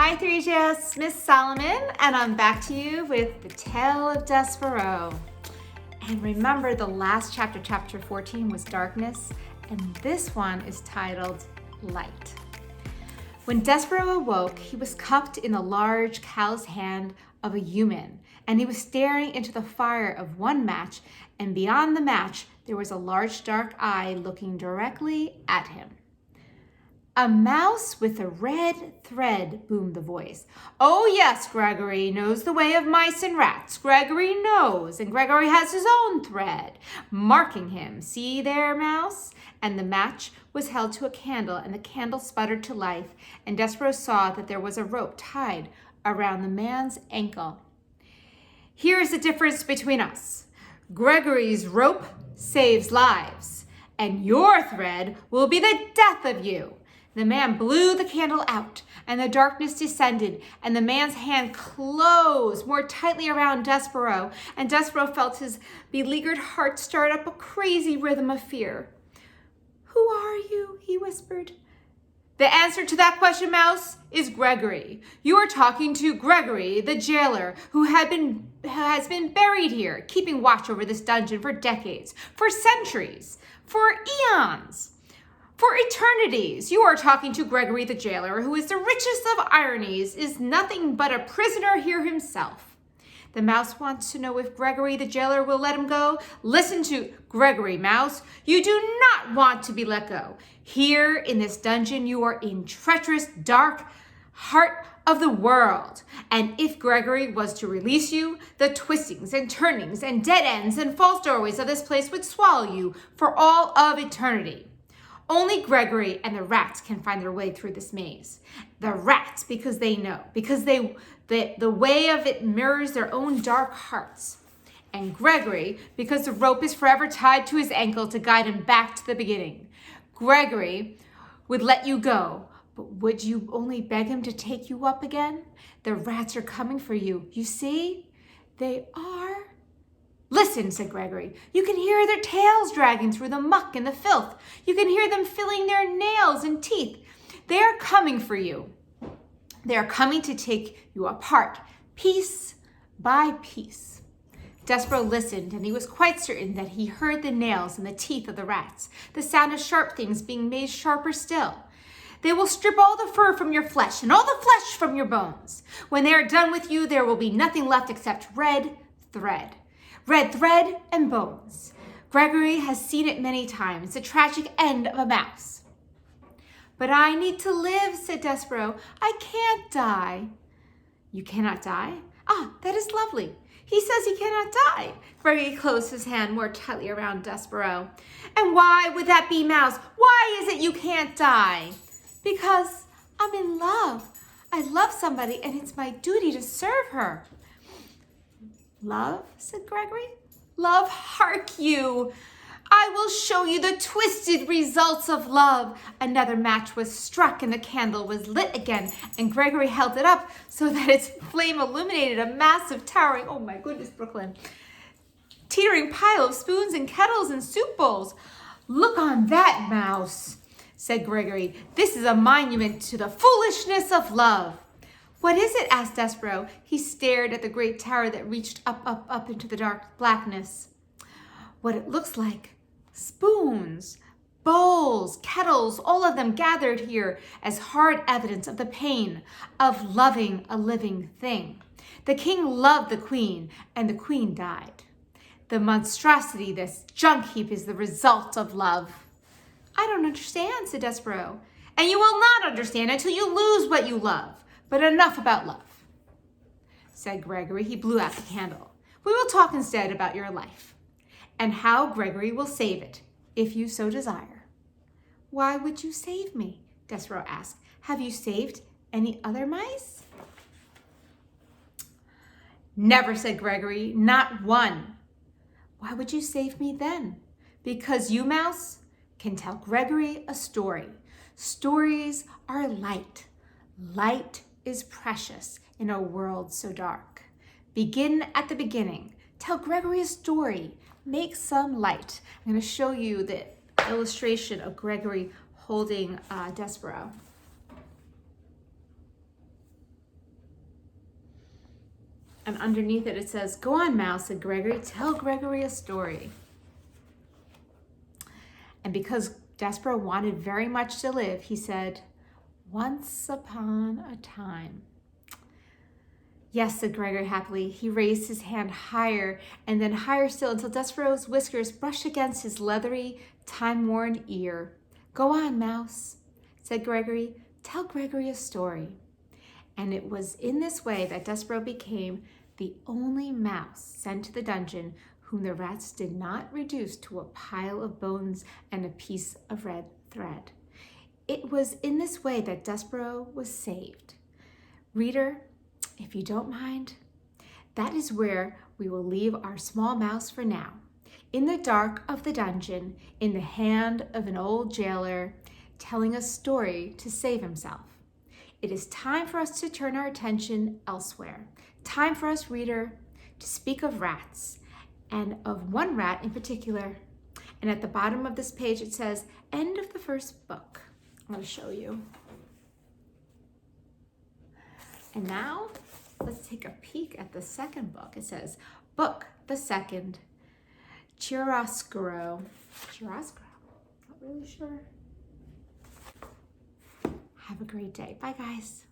Hi 3GS, Miss Solomon, and I'm back to you with the Tale of Despereaux. And remember, the last chapter, chapter 14, was darkness, and this one is titled Light. When Despereaux awoke, he was cupped in the large, callous hand of a human, and he was staring into the fire of one match, and beyond the match, there was a large dark eye looking directly at him. "A mouse with a red thread," boomed the voice. "Oh yes, Gregory knows the way of mice and rats. Gregory knows, and Gregory has his own thread, marking him. See there, mouse?" And the match was held to a candle, and the candle sputtered to life, and Despereaux saw that there was a rope tied around the man's ankle. "Here's the difference between us. Gregory's rope saves lives, and your thread will be the death of you." The man blew the candle out, and the darkness descended, and the man's hand closed more tightly around Despereaux, and Despereaux felt his beleaguered heart start up a crazy rhythm of fear. "Who are you?" he whispered. "The answer to that question, mouse, is Gregory. You are talking to Gregory, the jailer, who has been buried here, keeping watch over this dungeon for decades, for centuries, for eons. For eternities. You are talking to Gregory the jailer, who is the richest of ironies, is nothing but a prisoner here himself. The mouse wants to know if Gregory the jailer will let him go. Listen to Gregory, mouse. You do not want to be let go. Here in this dungeon, you are in treacherous, dark heart of the world. And if Gregory was to release you, the twistings and turnings and dead ends and false doorways of this place would swallow you for all of eternity. Only Gregory and the rats can find their way through this maze. The rats, because they know, because the way of it mirrors their own dark hearts. And Gregory, because the rope is forever tied to his ankle to guide him back to the beginning. Gregory would let you go, but would you only beg him to take you up again? The rats are coming for you. You see? They are. "Listen," said Gregory. "You can hear their tails dragging through the muck and the filth. You can hear them filling their nails and teeth. They are coming for you. They are coming to take you apart, piece by piece." Despereaux listened, and he was quite certain that he heard the nails and the teeth of the rats, the sound of sharp things being made sharper still. "They will strip all the fur from your flesh and all the flesh from your bones. When they are done with you, there will be nothing left except red thread. Red thread and bones. Gregory has seen it many times, the tragic end of a mouse." "But I need to live," said Despereaux. "I can't die." "You cannot die? Ah, that is lovely. He says he cannot die." Gregory closed his hand more tightly around Despereaux. "And why would that be, mouse? Why is it you can't die?" "Because I'm in love. I love somebody, and it's my duty to serve her." "Love?" said Gregory. "Love, hark you. I will show you the twisted results of love." Another match was struck and the candle was lit again, and Gregory held it up so that its flame illuminated a massive towering, oh my goodness, Brooklyn, teetering pile of spoons and kettles and soup bowls. "Look on that, mouse," said Gregory. "This is a monument to the foolishness of love." "What is it?" asked Despereaux. He stared at the great tower that reached up into the dark blackness. "What it looks like. Spoons, bowls, kettles, all of them gathered here as hard evidence of the pain of loving a living thing. The king loved the queen, and the queen died. The monstrosity, this junk heap, is the result of love." "I don't understand," said Despereaux. "And you will not understand until you lose what you love. But enough about love," said Gregory. He blew out the candle. "We will talk instead about your life, and how Gregory will save it, if you so desire." "Why would you save me?" Despereaux asked. "Have you saved any other mice?" "Never," said Gregory. "Not one." "Why would you save me then?" "Because you, mouse, can tell Gregory a story. Stories are light. Light is precious in a world so dark. Begin at the beginning. Tell Gregory a story. Make some light." I'm going to show you the illustration of Gregory holding Despereaux. And underneath it, it says, "Go on, Mouse," said Gregory. "Tell Gregory a story." And because Despereaux wanted very much to live, he said, "Once upon a time." "Yes," said Gregory happily. He raised his hand higher and then higher still until Despereaux's whiskers brushed against his leathery, time-worn ear. "Go on, Mouse," said Gregory. "Tell Gregory a story." And it was in this way that Despereaux became the only mouse sent to the dungeon whom the rats did not reduce to a pile of bones and a piece of red thread. It was in this way that Despereaux was saved. Reader, if you don't mind, that is where we will leave our small mouse for now, in the dark of the dungeon, in the hand of an old jailer, telling a story to save himself. It is time for us to turn our attention elsewhere. Time for us, reader, to speak of rats, and of one rat in particular. And at the bottom of this page, it says, "End of the first book." I'm going to show you. And now, let's take a peek at the second book. It says, "Book the second, Chiaroscuro." Chiaroscuro? Not really sure. Have a great day. Bye, guys.